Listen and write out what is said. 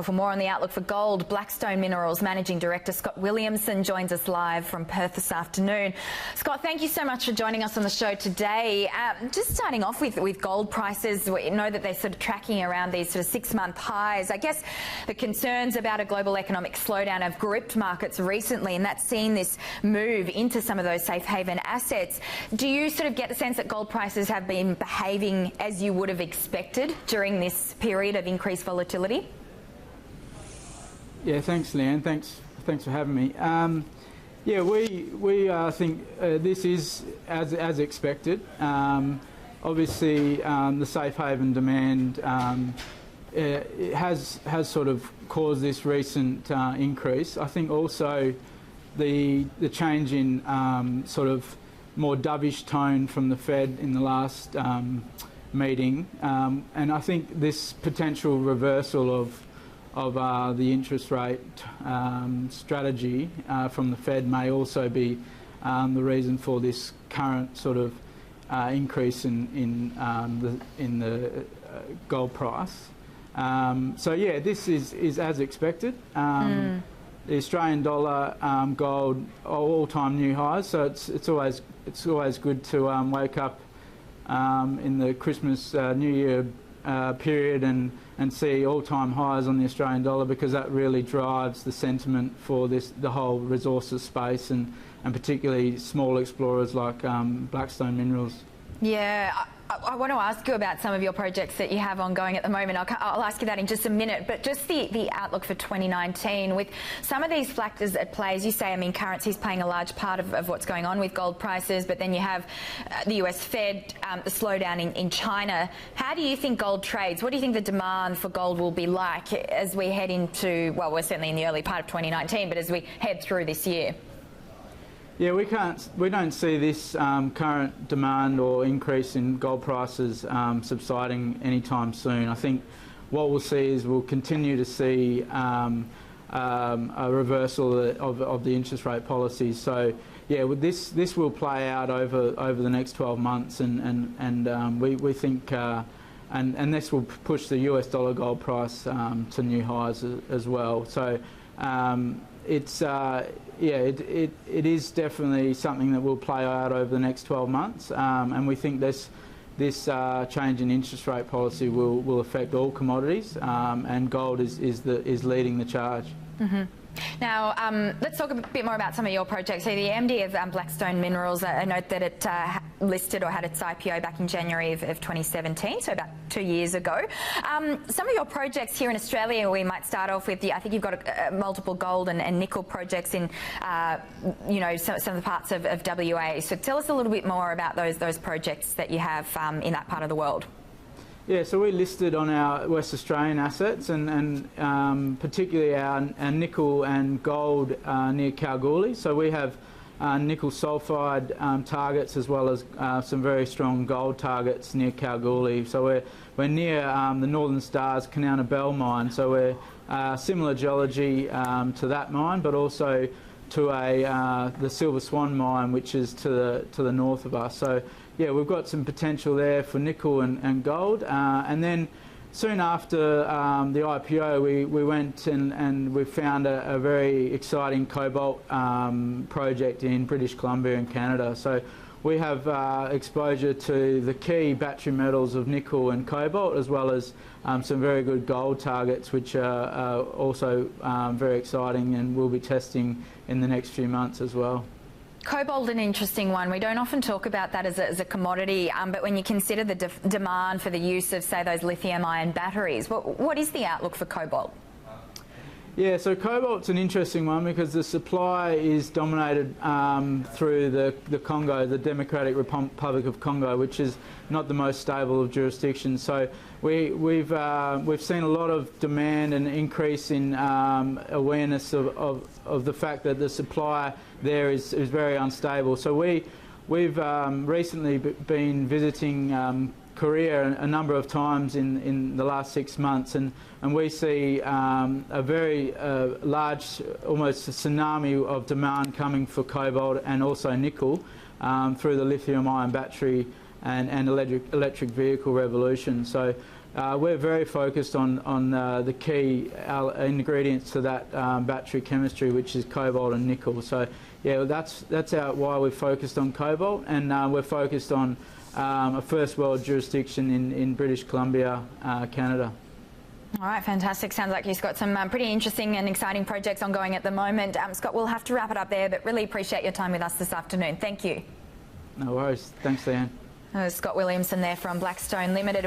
For more on the outlook for gold, Blackstone Minerals Managing Director Scott Williamson joins us live from Perth this afternoon. Scott, thank you so much for joining us on the show today. Just starting off with gold prices, we know that they're sort of tracking around these sort of 6-month highs. I guess the concerns about a global economic slowdown have gripped markets recently, and that's seen this move into some of those safe haven assets. Do you sort of get the sense that gold prices have been behaving as you would have expected during this period of increased volatility? Yeah, thanks, Leanne. Thanks for having me. Yeah, we think this is as expected. Obviously, the safe haven demand it has sort of caused this recent increase. I think also the change in sort of more dovish tone from the Fed in the last meeting, and I think this potential reversal of the interest rate strategy from the Fed may also be the reason for this current sort of increase in the gold price. So yeah, this is as expected. The Australian dollar gold all-time new highs. So it's always good to wake up in the Christmas New Year period and see all-time highs on the Australian dollar, because that really drives the sentiment for the whole resources space and particularly small explorers like Blackstone Minerals. Yeah, I want to ask you about some of your projects that you have ongoing at the moment. I'll ask you that in just a minute, but just the outlook for 2019 with some of these factors at play. As you say, I mean, currency is playing a large part of what's going on with gold prices, but then you have the US Fed, the slowdown in China. How do you think gold trades? What do you think the demand for gold will be like as we head into, well, we're certainly in the early part of 2019, but as we head through this year? Yeah, we don't see this current demand or increase in gold prices subsiding anytime soon. I think what we'll see is we'll continue to see a reversal of the interest rate policies. So yeah, with this will play out over the next 12 months, and we think and this will push the US dollar gold price to new highs as well. So it's yeah, it is definitely something that will play out over the next 12 months, and we think this change in interest rate policy will affect all commodities, and gold is leading the charge. Mm-hmm. Now, let's talk a bit more about some of your projects. So the MD of Blackstone Minerals, I note that it listed or had its IPO back in January of 2017, so about 2 years ago. Some of your projects here in Australia, we might start off with, I think you've got multiple gold and nickel projects in, you know, some of the parts of WA. So tell us a little bit more about those projects that you have in that part of the world. Yeah, so we listed on our West Australian assets, and particularly our nickel and gold near Kalgoorlie. So we have nickel sulphide targets, as well as some very strong gold targets near Kalgoorlie. So we're near the Northern Star's Kanowna Belle mine. So we're similar geology to that mine, but also to the Silver Swan mine, which is to the north of us. So yeah, we've got some potential there for nickel and gold. And then soon after the IPO, we went and we found a very exciting cobalt project in British Columbia in Canada. So we have exposure to the key battery metals of nickel and cobalt, as well as some very good gold targets, which are also very exciting, and we'll be testing in the next few months as well. Cobalt, an interesting one. We don't often talk about that as a commodity, but when you consider the demand for the use of, say, those lithium-ion batteries, what is the outlook for cobalt? Yeah, so cobalt's an interesting one because the supply is dominated through the Congo, the Democratic Republic of Congo, which is not the most stable of jurisdictions. So we've seen a lot of demand and increase in awareness of the fact that the supply there is very unstable. So we've recently been visiting Korea a number of times in the last 6 months, and we see a very large, almost a tsunami of demand coming for cobalt and also nickel through the lithium-ion battery and electric vehicle revolution. So we're very focused on the key ingredients to that battery chemistry, which is cobalt and nickel. So yeah, that's why we're focused on cobalt, and we're focused on a first world jurisdiction in British Columbia, Canada. All right, fantastic. Sounds like you've got some pretty interesting and exciting projects ongoing at the moment. Scott, we'll have to wrap it up there, but really appreciate your time with us this afternoon. Thank you. No worries. Thanks, Leanne. Scott Williamson there from Blackstone Limited.